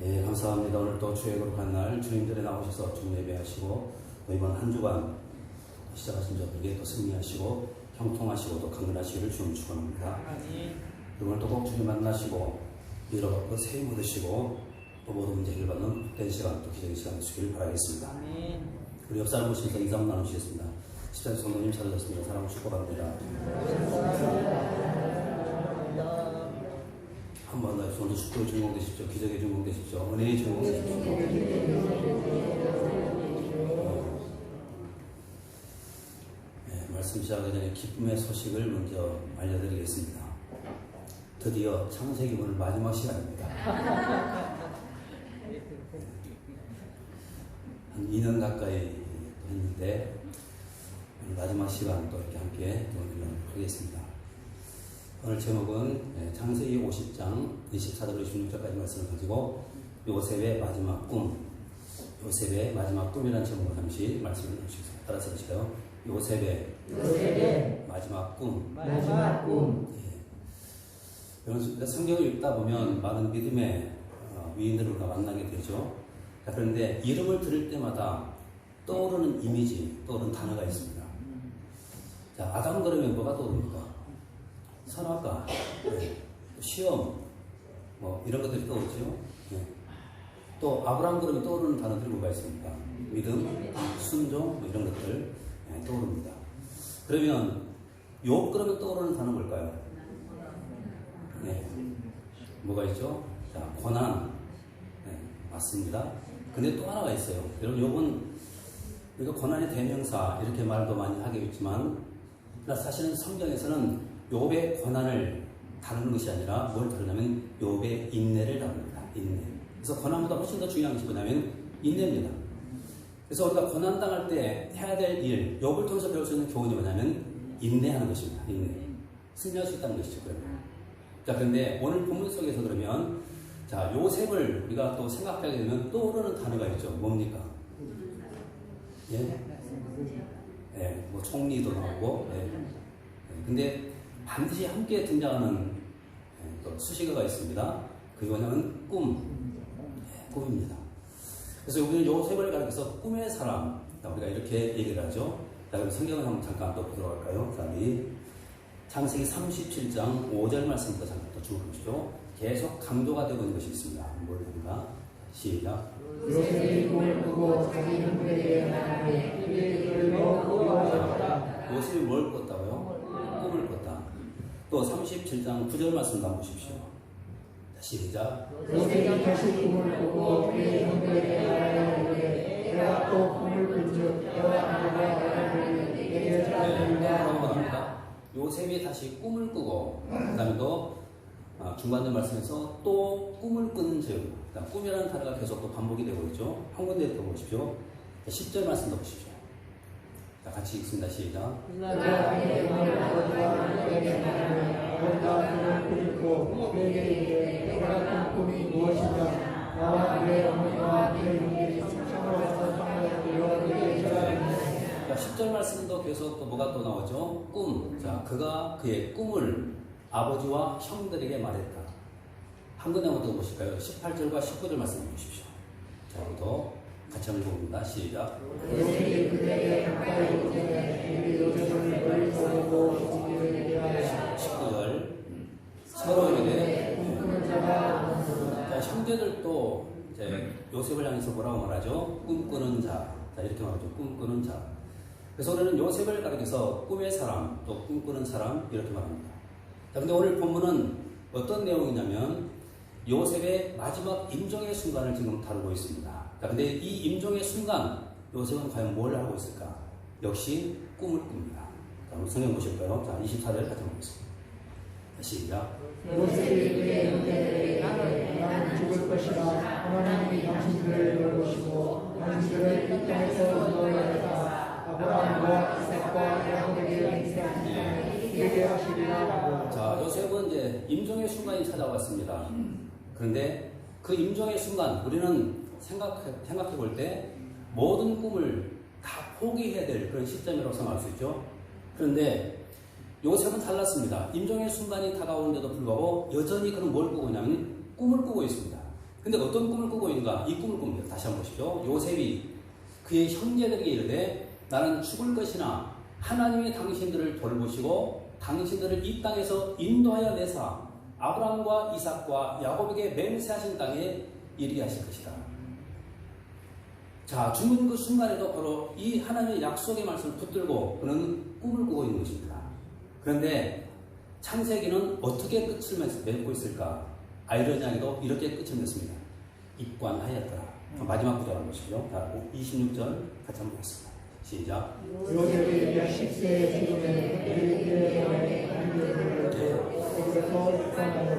예, 감사합니다. 오늘 또 주의 거룩한 날 주님들에 나오셔서 주님 예배하시고 또 이번 한 주간 시작하신 저들에게 또 승리하시고 형통하시고 또 강건하시기를 주님 축원합니다. 오늘 또 꼭 주님 만나시고 위로받고 세임 얻으시고 또 모든 문제 해결받는 복된 시간 또 기적의 시간 되시기를 바라겠습니다. 우리 옆 사람 보시면서 인사 한번 나누시겠습니다. 십자수 성도님 찾아졌습니다. 사랑을 축복합니다. 한번 더 오늘 축복의 주인공 되십시오. 기적의 주인공 되십시오. 은혜의 주인공 되십시오. 네, 말씀 시작하기 전에 기쁨의 소식을 먼저 알려드리겠습니다. 드디어 창세기 오늘 마지막 시간입니다. 한 2년 가까이 했는데 마지막 시간 또 이렇게 함께 도와드리도록 하겠습니다. 오늘 제목은 창세기 50장 24절로 26절까지 말씀을 가지고 요셉의 마지막 꿈, 요셉의 마지막 꿈이라는 제목으로 잠시 말씀을 나누시겠습니다. 따라서 보실까요? 요셉의 마지막 꿈. 여러분, 성경을 읽다 보면 많은 믿음의 위인들을 우리가 만나게 되죠. 그런데 이름을 들을 때마다 떠오르는 이미지, 떠오르는 단어가 있습니다. 자, 아담 그러면 뭐가 떠오릅니까? 선악과, 시험, 뭐 이런 것들이 떠오르죠. 또 아브라함 그러면 떠오르는 단어들이 뭐가 있습니까? 믿음, 순종, 뭐 이런 것들 떠오릅니다. 그러면 욥 그러면 떠오르는 단어 뭘까요? 뭐가 있죠? 자, 고난, 맞습니다. 근데 또 하나가 있어요. 여러분, 욥은 우리가 고난의 대명사 이렇게 말도 많이 하겠지만 사실은 성경에서는 욥의 고난을 다루는 것이 아니라 뭘 다루냐면 욥의 인내를 다룹니다. 인내. 그래서 고난보다 훨씬 더 중요한 것이 뭐냐면 인내입니다. 그래서 우리가 고난 당할 때 해야 될 일, 욥을 통해서 배울 수 있는 교훈이 뭐냐면 인내하는 것입니다. 인내. 승리할 수 있다는 것이죠. 그러면. 자, 그런데 오늘 본문 속에서 그러면 자, 요셉을 우리가 또 생각하게 되면 떠오르는 단어가 있죠. 뭡니까? 뭐 총리도 나오고, 근데 반드시 함께 등장하는 또 수식어가 있습니다. 그거는 꿈입니다. 그래서 여기는 요셉을 가리켜서 꿈의 사람, 우리가 이렇게 얘기를 하죠. 자, 그럼 성경을 한번 잠깐 또 보도록 할까요? 자, 우리 창세기 37장 5절 말씀부터 잠깐 또 주목해보시죠. 계속 강조가 되고 있는 것이 있습니다. 뭘입니까? 시작. 요셉이 꿈을 꾸고 자기 형들에게 말하되 이를 이루었다. 요셉이 뭘 꿨다고요? 꿈을 꿨다. 또 37장 9절 말씀 한번 보십시오. 시작. 요셉이 다시 꿈을 꾸고 그의 형들에게 말하되 내가 또 꿈을 꾼즉 여호와 하나님과 내게 전하리라. 요셉이 다시 꿈을 꾸고 그 다음에 또 중간에 말씀에서 또 꿈을 꾸는 즉 꿈이라는 단어가 계속 또 반복이 되고 있죠. 한 군데 또 보십시오. 10절 말씀도 보십시오. 자, 같이 읽습니다. 시작. 내가 그의 아버지와 하나님께 말하며 아버지가 꿈을 꾸고 그에게 내가 꾼 꿈이 무엇이냐 나와 그의 어머니와 그의 형들이 창으로서 땅을 들여 그에게 전하리라. 10절 말씀도 계속 또 뭐가 또 나오죠? 꿈. 자, 그가 그의 꿈을 아버지와 형들에게 말했다. 한 군데 한번 더 보실까요? 18절과 19절 말씀 보십시오. 자, 우리도 같이 한번 읽어봅니다. 시작. 요셉이 그들에게 가까이 오되 우리 요셉을 멀리서 보고 죽기를 기도하여 19절 서로 이르되 꿈꾸는 자가 자, 형제들도 이제 요셉을 향해서 뭐라고 말하죠? 꿈꾸는 자. 자, 이렇게 말하죠. 꿈꾸는 자. 그래서 우리는 요셉을 가리켜서 꿈의 사람, 또 꿈꾸는 사람 이렇게 말합니다. 자, 근데 오늘 본문은 어떤 내용이냐면 요셉의 마지막 임종의 순간을 지금 다루고 있습니다. 자, 근데 이 임종의 순간 요셉은 과연 뭘 하고 있을까? 역시 꿈을 꿉니다. 자, 우리 성경 보실까요? 자, 24절 같이 보겠습니다. 시작. 요셉이 그의 형제들에게 나는 죽을 것이라 하나님이 당신들을 돌보시고 당신들을 이 땅에서 인도하였다. 아브라함과 이삭과 야곱에게 맹세하시니 이르게 하시리라. 자, 요셉은 이제 임종의 순간이 찾아왔습니다. 그런데 그 임종의 순간 우리는 생각해 볼 때 모든 꿈을 다 포기해야 될 그런 시점이라고 생각할 수 있죠. 그런데 요셉은 달랐습니다. 임종의 순간이 다가오는데도 불구하고 여전히 그는 뭘 꾸고 있냐면 꿈을 꾸고 있습니다. 근데 어떤 꿈을 꾸고 있는가? 이 꿈을 꿉니다. 다시 한번 보십시오. 요셉이 그의 형제들에게 이르되 나는 죽을 것이나 하나님이 당신들을 돌보시고 당신들을 이 땅에서 인도하여 내사 아브라함과 이삭과 야곱에게 맹세하신 땅에 이르게 하실 것이다. 자, 죽는 그 순간에도 바로 이 하나님의 약속의 말씀을 붙들고 그는 꿈을 꾸고 있는 것입니다. 그런데 창세기는 어떻게 끝을 맺고 있을까? 아이러니하게도 이렇게 끝을 맺습니다. 입관하였더라. 마지막 구절 한번 보시죠. 자, 26절 같이 한번 보겠습니다. 시작. 요셉이 10세에 죽으면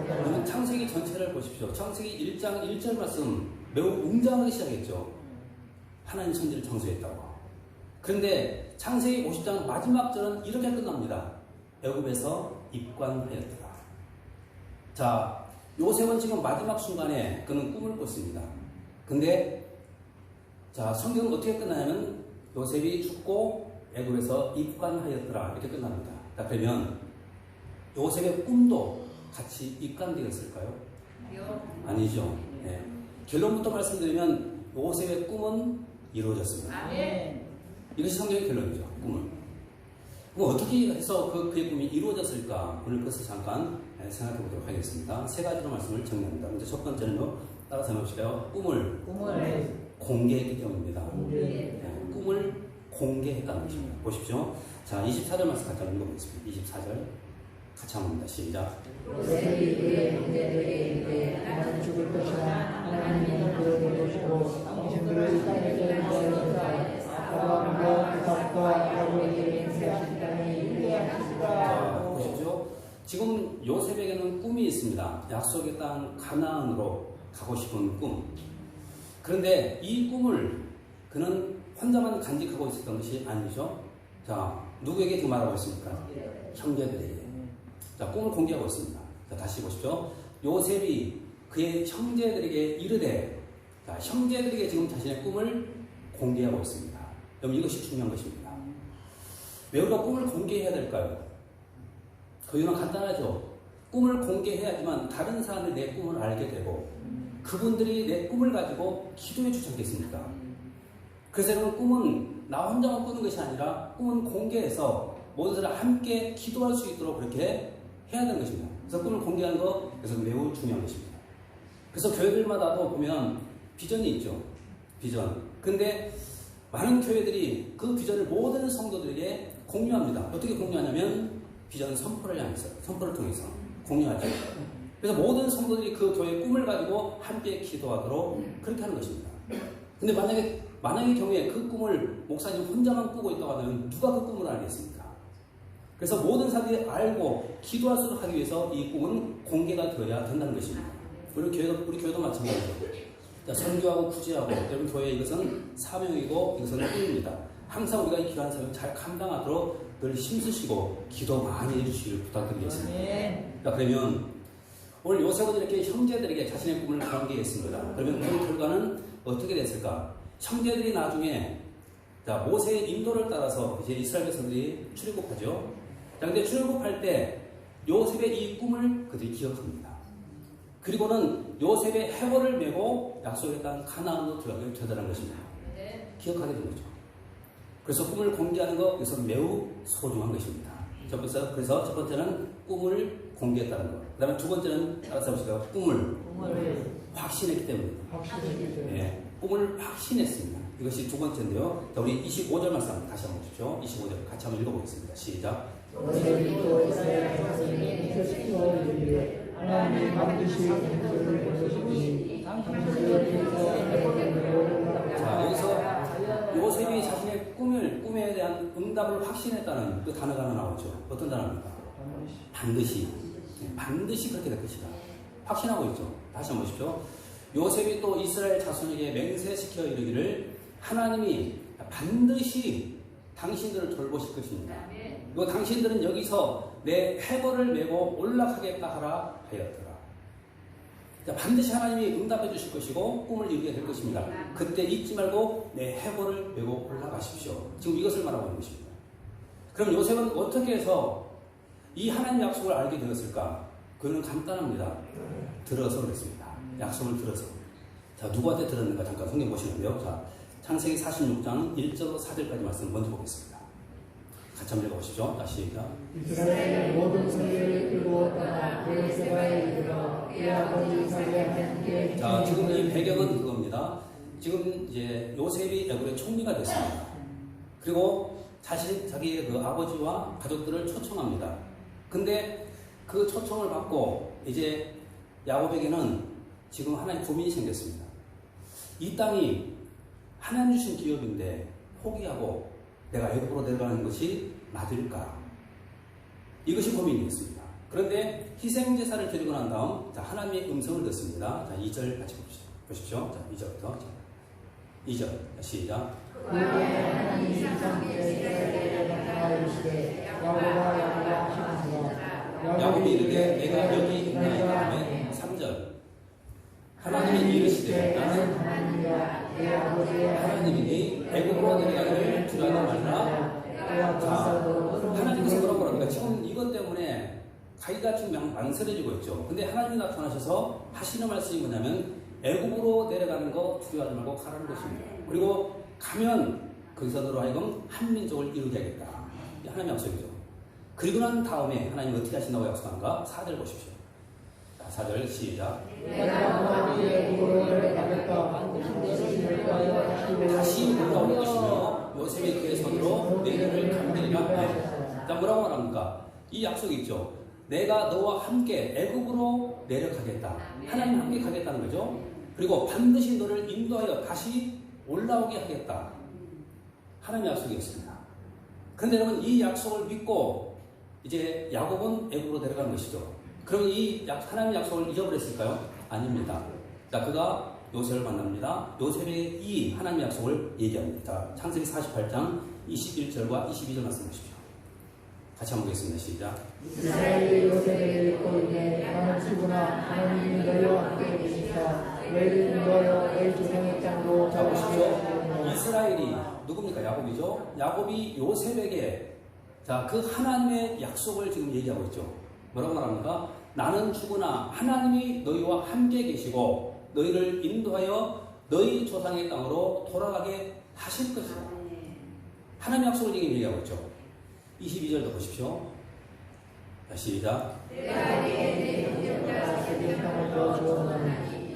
그러면 창세기 전체를 보십시오. 창세기 1장 1절 말씀 매우 웅장하게 시작했죠. 하나님 천지를 창조했다고. 그런데 창세기 50장 마지막 절은 이렇게 끝납니다. 애굽에서 입관하였더라. 자, 요셉은 지금 마지막 순간에 그는 꿈을 꿨습니다. 근데 자, 성경은 어떻게 끝나냐면 요셉이 죽고 애굽에서 입관하였더라 이렇게 끝납니다. 자, 그러면 요셉의 꿈도 같이 입관되었을까요? 아니죠. 네. 결론부터 말씀드리면 요셉의 꿈은 이루어졌습니다. 이것이 성경의 결론이죠. 꿈을. 그럼 어떻게 해서 그의 꿈이 이루어졌을까? 오늘 그것을 잠깐 생각해 보도록 하겠습니다. 세 가지로 말씀을 정리합니다. 먼저 첫 번째는요. 따라서 해봅시다. 꿈을 공개했기 때문입니다. 네, 꿈을 공개했다는 것입니다. 보십시오. 자, 24절 말씀 같이 한번 읽어보겠습니다. 24절 같이 한번 봅니다. 시작. 요셉이 그의 형제들에게 이르되 나는 죽을 것이나 하나님이 너를 돌보시고 당신들을 이 땅에서 인도하여 아브라함과 이삭과 야곱에게 맹세하신 땅에 이르게 하시리라. 보십시오. 지금 요셉에게는 꿈이 있습니다. 약속의 땅 가나안으로 가고 싶은 꿈. 그런데 이 꿈을 그는 혼자만 간직하고 있었던 것이 아니죠. 자, 누구에게 그 말하고 있습니까? 형제들에게. 자, 꿈을 공개하고 있습니다. 자, 다시 보십시오. 요셉이 그의 형제들에게 이르되, 자, 형제들에게 지금 자신의 꿈을 공개하고 있습니다. 여러분, 이것이 중요한 것입니다. 왜 우리가 꿈을 공개해야 될까요? 그 이유는 간단하죠. 꿈을 공개해야지만 다른 사람이 내 꿈을 알게 되고 그분들이 내 꿈을 가지고 기도해 주지 않겠습니까? 그래서 여러분, 꿈은 나 혼자만 꾸는 것이 아니라 꿈은 공개해서 모든 사람 함께 기도할 수 있도록 그렇게 해야 되는 것입니다. 그래서 꿈을 공개하는 거 그래서 매우 중요한 것입니다. 그래서 교회들마다도 보면 비전이 있죠. 비전. 근데 많은 교회들이 그 비전을 모든 성도들에게 공유합니다. 어떻게 공유하냐면 비전 선포를 향해서, 선포를 통해서 공유하죠. 그래서 모든 성도들이 그 교회의 꿈을 가지고 함께 기도하도록 그렇게 하는 것입니다. 근데 만약의 경우에 그 꿈을 목사님 혼자만 꾸고 있다고 하면 누가 그 꿈을 알겠습니까? 그래서 모든 사람들이 알고 기도할 수 있도록 하기 위해서 이 꿈은 공개가 되어야 된다는 것입니다. 우리 교회도 마찬가지죠. 선교하고 구제하고 여러분 교회 이것은 사명이고 이것은 꿈입니다. 항상 우리가 이 귀한 사명 잘 감당하도록 늘 힘쓰시고 기도 많이 해주시기를 부탁드리겠습니다. 자, 그러면 오늘 요셉은 이렇게 형제들에게 자신의 꿈을 공개했습니다. 그러면 그 결과는 어떻게 됐을까? 형제들이 나중에 모세의 인도를 따라서 이제 이스라엘 백성들이 출애굽하죠. 자, 근데 출애굽할 때 요셉의 이 꿈을 그들이 기억합니다. 그리고는 요셉의 해골을 메고 약속의 땅 가나안으로 들어가게 되더라는 것입니다. 기억하게 된 거죠. 그래서 꿈을 공개하는 것, 이것은 매우 소중한 것입니다. 그래서 첫 번째는 꿈을 공개했다는 것. 그 다음에 두 번째는 따라서 보시죠. 꿈을 확신했기 때문입니다. 네, 꿈을 확신했습니다. 이것이 두 번째인데요. 자, 우리 25절 말씀 다시 한번 보십시오. 25절 같이 한번 읽어보겠습니다. 시작. 하나님이 반드시 당신을 보내시니 자, 여기서 요셉이 자신의 꿈에 대한 응답을 확신했다는 그 단어가 하나 나오죠. 어떤 단어입니까? 반드시. 네, 반드시 그렇게 될 것이다. 확신하고 있죠. 다시 한번 보십시오. 요셉이 또 이스라엘 자손에게 맹세시켜 이르기를 하나님이 반드시 당신들을 돌보실 것입니다. 그리고 당신들은 여기서 내 해골을 메고 올라가겠다 하라 하였더라. 자, 반드시 하나님이 응답해 주실 것이고 꿈을 이루게 될 것입니다. 그때 잊지 말고 내 해골을 메고 올라가십시오. 지금 이것을 말하고 있는 것입니다. 그럼 요셉은 어떻게 해서 이 하나님의 약속을 알게 되었을까? 그는 간단합니다. 들어서 그랬습니다. 약속을 들어서. 자, 누구한테 들었는가 잠깐 성경 보시는데요. 자, 창세기 46장 1절로 4절까지 말씀 먼저 보겠습니다. 같이 한번 읽어보시죠. 다시 시작. 이스라엘의 모든 성계를 끌고 떠나 베르세바에 이르러 그의 아버지 이삭의 함께 자, 지금 이 배경은 그겁니다. 지금 이제 요셉이 애굽의 총리가 됐습니다. 그리고 자기의 그 아버지와 가족들을 초청합니다. 근데 그 초청을 받고 이제 야곱에게는 지금 하나의 고민이 생겼습니다. 이 땅이 하나님 주신 기업인데 포기하고 내가 애굽으로 내려가는 것이 맞을까? 이것이 고민이었습니다. 그런데 희생제사를 드리고 난 다음 자, 하나님의 음성을 듣습니다. 자, 2절 같이 보십시오. 자, 2절부터. 2절 시작. 그의 하나님 이삭에게 이스라엘에 나타나 이르시되 야곱아 야곱아 하시니라. 야곱이 이르되 내가 여기 있나이다 하며 3절 하나님이 이르시되 나는 하나님이라 내 아버지의 하나님이니 애굽으로 내려가기를 두려워하지 말라. 자, 하나님께서 뭐라고 합니까? 지금 이것 때문에 가기가 지금 망설여지고 있죠. 근데 하나님이 나타나셔서 하시는 말씀이 뭐냐면 애굽으로 내려가는 거 두려워하지 말고 가라는 것입니다. 그리고 가면 거기서로 하여금 한 민족을 이루게 하겠다. 하나님의 약속이죠. 그리고 난 다음에 하나님이 어떻게 하신다고 약속한가? 4절 보십시오. 자, 4절 시작. 내가 너희의 애굽으로 내려가겠다. 다시 올라올 것이며 요셉의 그의 손으로 너희를 감리리라. 네. 자, 뭐라고 말합니까? 이 약속이 있죠. 내가 너와 함께 애굽으로 내려가겠다. 하나님 함께 가겠다는 거죠. 그리고 반드시 너를 인도하여 다시 올라오게 하겠다. 하나님의 약속이었습니다. 그런데 여러분 이 약속을 믿고 이제 야곱은 애굽으로 내려가는 것이죠. 그럼 이 하나님의 약속을 잊어버렸을까요? 아닙니다. 자, 그가 요셉을 만납니다. 요셉의 이 하나님의 약속을 얘기합니다. 자, 창세기 48장 21절과 22절 말씀 보십시오. 같이 한번 보겠습니다. 시작. 이스라엘이 요셉에게 읽고 이르되 나는 죽으나 하나님이 너희와 함께 계시다. 너희를 인도하여 너희 조상의 땅으로 자, 보십시오. 잡으시옵소서. 이스라엘이 누굽니까? 야곱이죠. 야곱이 요셉에게 자, 그 하나님의 약속을 지금 얘기하고 있죠. 뭐라고 말합니까? 나는 죽으나 하나님이 너희와 함께 계시고 너희를 인도하여 너희 조상의 땅으로 돌아가게 하실 것이다. 하나님의 약속을 지금 얘기하고 있죠. 22절도 보십시오. 자, 시작.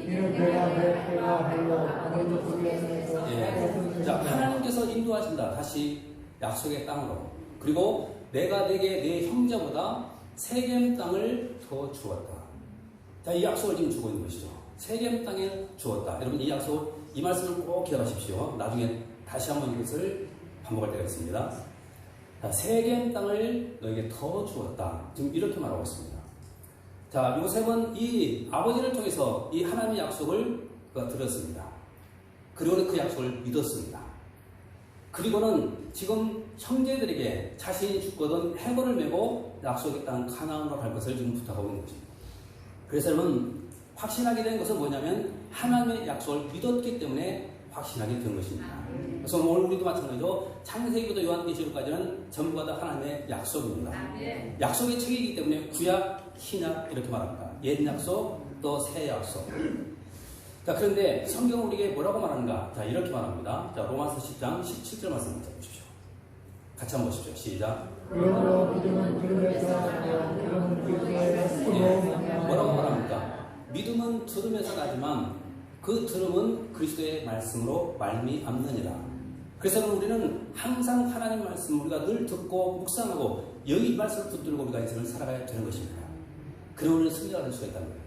이는 내가 내 패가 흘러 아버지 불려서 예. 자, 하나님께서 인도하신다. 다시 약속의 땅으로. 그리고 내가 내게 내 형제보다 세겜 땅을 더 주었다. 자, 이 약속을 지금 주고 있는 것이죠. 세겜 땅에 주었다. 여러분 이 약속, 이 말씀을 꼭 기억하십시오. 나중에 다시 한번 이것을 반복할 때가 있습니다. 자, 세겜 땅을 너에게 더 주었다. 지금 이렇게 말하고 있습니다. 자, 요셉은 이 아버지를 통해서 이 하나님의 약속을 들었습니다. 그리고는 그 약속을 믿었습니다. 그리고는 지금 형제들에게 자신이 죽거든 해골을 메고 약속의 땅 가나안으로 갈 것을 지금 부탁하고 있는 것입니다. 그래서 여러분 확신하게 된 것은 뭐냐면 하나님의 약속을 믿었기 때문에 확신하게 된 것입니다. 그래서 오늘 우리도 마찬가지로 창세기부터 요한계시록까지는 전부 다 하나님의 약속입니다. 약속의 책이기 때문에 구약, 신약 이렇게 말합니다. 옛 약속 또 새 약속. 자, 그런데 성경은 우리에게 뭐라고 말하는가? 자, 이렇게 말합니다. 자, 로마서 10장 17절 말씀 보십시오. 같이 한번 보십시오. 시작. 그러므로 믿음은 들음에서 나며 들음은 그리스도의 말씀으로 만나며 뭐라고 말합니까? 믿음은 들음에서 나지만 그 들음은 그리스도의 말씀으로 말미암느니라. 그래서 우리는 항상 하나님 말씀 우리가 늘 듣고 묵상하고 여기 말씀을 붙들고 우리가 인생을 살아가야 되는 것입니다. 그리고 우리는 승리가 될 수가 있다는 거예요.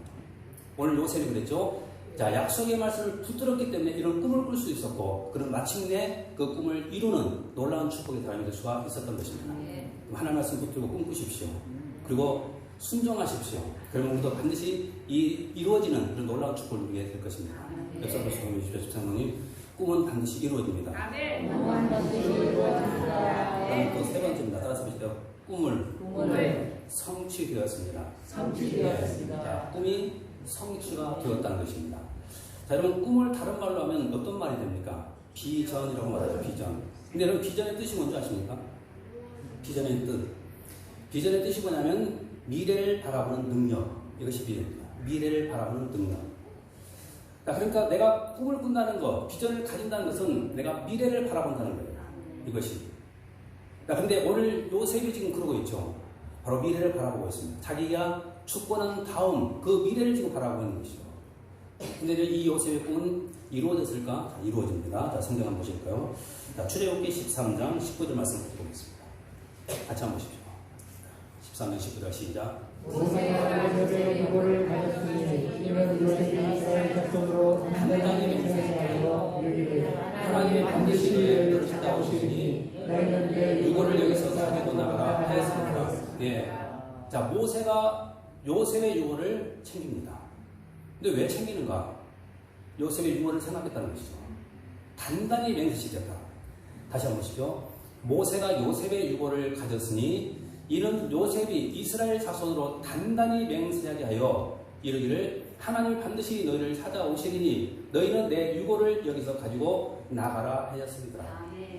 오늘 요셉이 그랬죠. 자, 약속의 말씀을 붙들었기 때문에 이런 꿈을 꿀 수 있었고, 그런 마침내 그 꿈을 이루는 놀라운 축복의 사람이 될 수가 있었던 것입니다. 하나님 말씀 붙들고 꿈꾸십시오. 그리고 순종하십시오. 그러면 우리도 반드시 이루어지는 그런 놀라운 축복을 누리게 될 것입니다. 역사로 소개해 주십시오. 집사님, 꿈은 반드시 이루어집니다. 꿈은 반드시 이루어집니다. 그다음에 또 세 번째입니다. 따라서 보시죠. 꿈을 성취되었습니다. 성취되었습니다. 자, 꿈이 성취가 되었다는 것입니다. 자, 여러분 꿈을 다른 말로 하면 어떤 말이 됩니까? 비전이라고 말하죠. 비전. 근데 여러분 비전의 뜻이 뭔지 아십니까? 비전의 뜻. 비전의 뜻이 뭐냐면 미래를 바라보는 능력. 이것이 비전입니다. 미래를 바라보는 능력. 자, 그러니까 내가 꿈을 꾼다는 것, 비전을 가진다는 것은 내가 미래를 바라본다는 거예요. 이것이. 자, 근데 오늘 요셉이 지금 그러고 있죠. 바로 미래를 바라보고 있습니다. 자기가 죽고난 다음 그 미래를 지금 바라보고 있는 것이죠. 근데 이 요셉의 꿈은 이루어졌을까? 자, 이루어집니다. 자, 성경 한번 보실까요? 자, 출애굽기 13장 19절 말씀 보겠습니다. 같이 한번 보십시오. 13장 19절 시작. 모세가 요셉의 유고를 가졌으니 이는 요셉이 이스라엘 백성으로 단단히 맹세하여 이르기를 하나님이 반드시 너희를 찾아오시리니 너희는 내 유고를 여기서 가지고 나가라 하였습니다. 예. 자, 모세가 요셉의 유고를 챙깁니다. 근데 왜 챙기는가? 요셉의 유고를 생각했다는 것이죠. 단단히 맹세시켰다. 다시 한번 보시죠. 모세가 요셉의 유고를 가졌으니 이는 요셉이 이스라엘 자손으로 단단히 맹세하게 하여 이르기를 하나님이 반드시 너희를 찾아오시리니 너희는 내 유고를 여기서 가지고 나가라 하였습니다.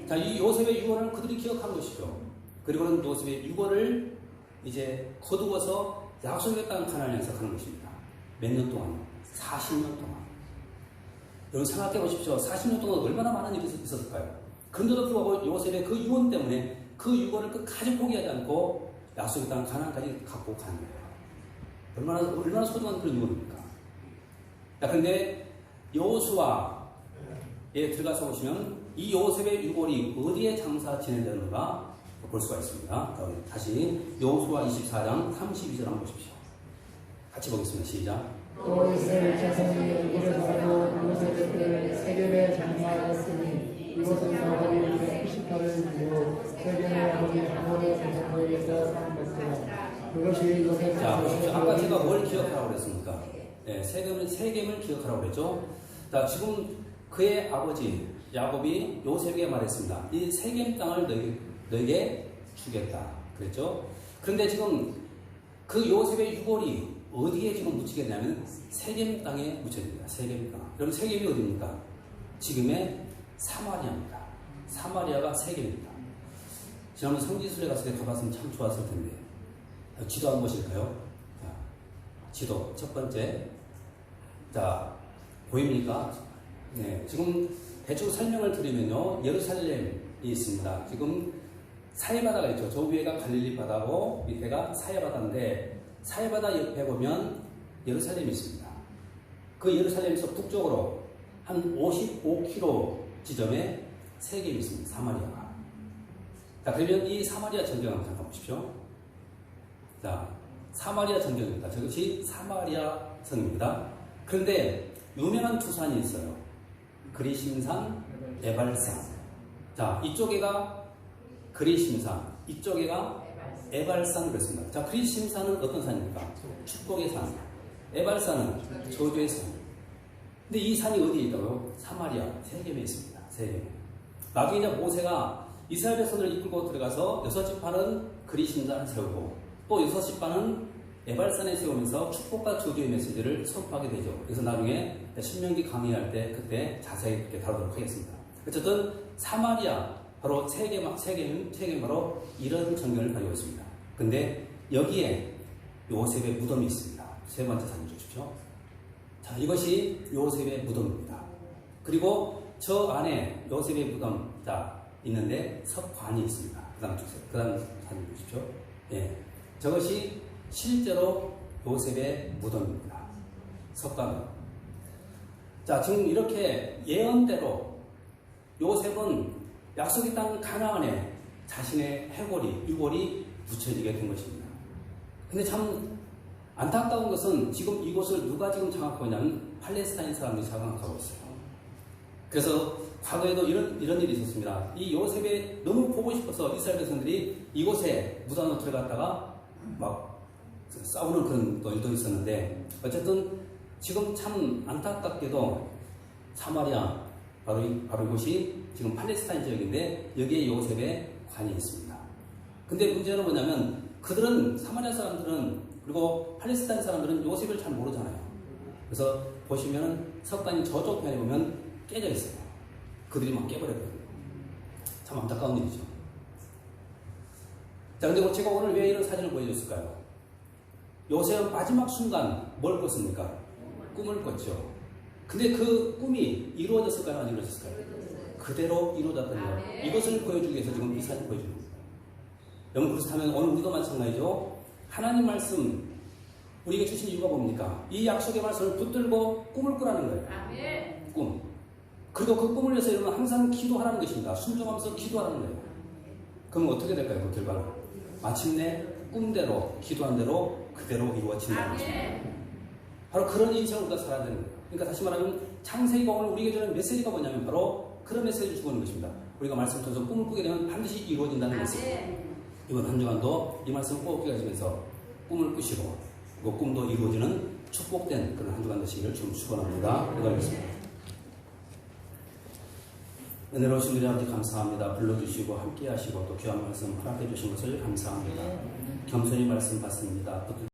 자, 이 요셉의 유고를 그들이 기억한 것이죠. 그리고는 요셉의 유고를 이제 거두어서 약속의 땅 가나안에서 가는 것입니다. 몇 년 동안? 40년 동안. 여러분 생각해 보십시오. 40년 동안 얼마나 많은 일이 있었을까요? 그런데도 불구하고 요셉의 그 유언 때문에 그 유고를 끝까지 포기하지 않고 약속의 땅 가나안까지 갖고 가는 거예요. 얼마나 소중한 그런 유언입니까? 자, 그런데 여호수아에 들어가서 보시면 이 요셉의 유골이 어디에 장사 지내는가 볼 수가 있습니다. 자, 다시 여호수아 24장 32절 한번 보십시오. 같이 보겠습니다. 시작. 또 이스라엘 자손이 이를 가지고 요셉의 뜰 세겜에 장사하였으니 이곳은 야곱이 그의 90터를 주고 세겜의 아버지 하몰의 자손에게서 산 것이라. 그것이 요셉의 자, 보십시오. 아까 제가 뭘 기억하라고 그랬습니까? 네, 세겜을 기억하라고 그랬죠. 자, 지금 그의 아버지 야곱이 요셉에게 말했습니다. 이 세겜 땅을 너에게 주겠다. 그랬죠. 그런데 지금 그 요셉의 유골이 어디에 지금 묻히겠냐면 세겜 땅에 묻혀집니다. 세겜 땅. 그럼 세겜이 어디입니까? 지금의 사마리아입니다. 사마리아가 세겜입니다. 지난번 성지순례 갔을 때 가봤으면 참 좋았을 텐데. 지도 한번 보실까요? 자, 지도 첫 번째. 자, 보입니까? 네, 지금 대충 설명을 드리면요, 예루살렘이 있습니다. 지금 사해바다가 있죠. 저 위에가 갈릴리 바다고 밑에가 사해바다인데 사해바다 옆에 보면 예루살렘이 있습니다. 그 예루살렘에서 북쪽으로 한 55km 지점에 세겜이 있습니다. 사마리아가. 자, 그러면 이 사마리아 전경을 잠깐 보십시오. 자, 사마리아 전경입니다. 저것이 사마리아 성입니다. 그런데 유명한 두 산이 있어요. 그리심산, 에발산. 자, 이쪽에가 그리심산, 이쪽에가 에발산 그랬습니다. 자, 그리심산은 어떤 산입니까? 축복의 산. 에발산은 저주의 산. 근데 이 산이 어디에 있다고요? 사마리아, 세겜에 있습니다. 세겜. 나중에 이제 모세가 이스라엘 백성을 이끌고 들어가서 6지파는 그리심산을 세우고 또 6지파는 에발산에 세우면서 축복과 저주의 메시지를 선포하게 되죠. 그래서 나중에 신명기 강의할 때 그때 자세히 이렇게 다루도록 하겠습니다. 어쨌든 사마리아, 바로 세겜은 바로 이런 전경을 가지고 있습니다. 근데 여기에 요셉의 무덤이 있습니다. 세 번째 사진 주십시오. 자, 이것이 요셉의 무덤입니다. 그리고 저 안에 요셉의 무덤, 자, 있는데 석관이 있습니다. 그 다음 주세요. 그 다음 사진 주십시오. 예. 저것이 실제로 요셉의 무덤입니다. 석관. 자, 지금 이렇게 예언대로 요셉은 약속의 땅 가나안에 자신의 유골이 묻혀지게 된 것입니다. 근데 참 안타까운 것은 지금 이곳을 누가 지금 장악하고 있냐면 팔레스타인 사람들이 장악하고 있어요. 그래서 과거에도 이런 일이 있었습니다. 이 요셉이 너무 보고 싶어서 이스라엘 백성들이 이곳에 무덤으로 들어갔다가 막 싸우는 그런 일도 있었는데 어쨌든 지금 참 안타깝게도 사마리아 바로 이곳이 지금 팔레스타인 지역인데 여기에 요셉의 관이 있습니다. 근데 문제는 뭐냐면 그들은 사마리아 사람들은 그리고 팔레스타인 사람들은 요셉을 잘 모르잖아요. 그래서 보시면은 석관이 저쪽 편에 보면 깨져 있어요. 그들이 막 깨버렸거든요. 참 안타까운 일이죠. 자, 근데 제가 오늘 왜 이런 사진을 보여줬을까요? 요셉은 마지막 순간 뭘 꿨습니까? 꿈을 꿨죠. 근데 그 꿈이 이루어졌을까요? 안 이루어졌을까요? 그대로 이루어졌던 거예요. 이것을 보여주기 위해서 지금 이 사진 보여주는 거예요. 여러분 그렇다면 오늘 우리도 마찬가지죠. 하나님 말씀 우리에게 주신 이유가 뭡니까? 이 약속의 말씀을 붙들고 꿈을 꾸라는 거예요. 꿈. 그리고 그 꿈을 위해서 여러분 항상 기도하라는 것입니다. 순종하면서 기도하라는 거예요. 그럼 어떻게 될까요? 그 결과는? 마침내 꿈대로 기도한 대로 그대로 이루어진다는 것입니다. 바로 그런 인생을 우리가 살아야 되는 거예요. 그러니까 다시 말하면 창세기가 오늘 우리에게 주는 메시지가 뭐냐면 바로 그런 메시지를 주고 있는 것입니다. 우리가 말씀을 통해서 꿈을 꾸게 되면 반드시 이루어진다는 메시지. 이번 한 주간도 이 말씀을 꼭 기억하시면서 꿈을 꾸시고 그 꿈도 이루어지는 축복된 그런 한 주간 되시기를 좀 축원합니다. 기도하겠습니다. 은혜로우신 우리 아버지 감사합니다. 불러주시고 함께 하시고 또 귀한 말씀 허락해 주신 것을 감사합니다. 겸손히 말씀 받습니다.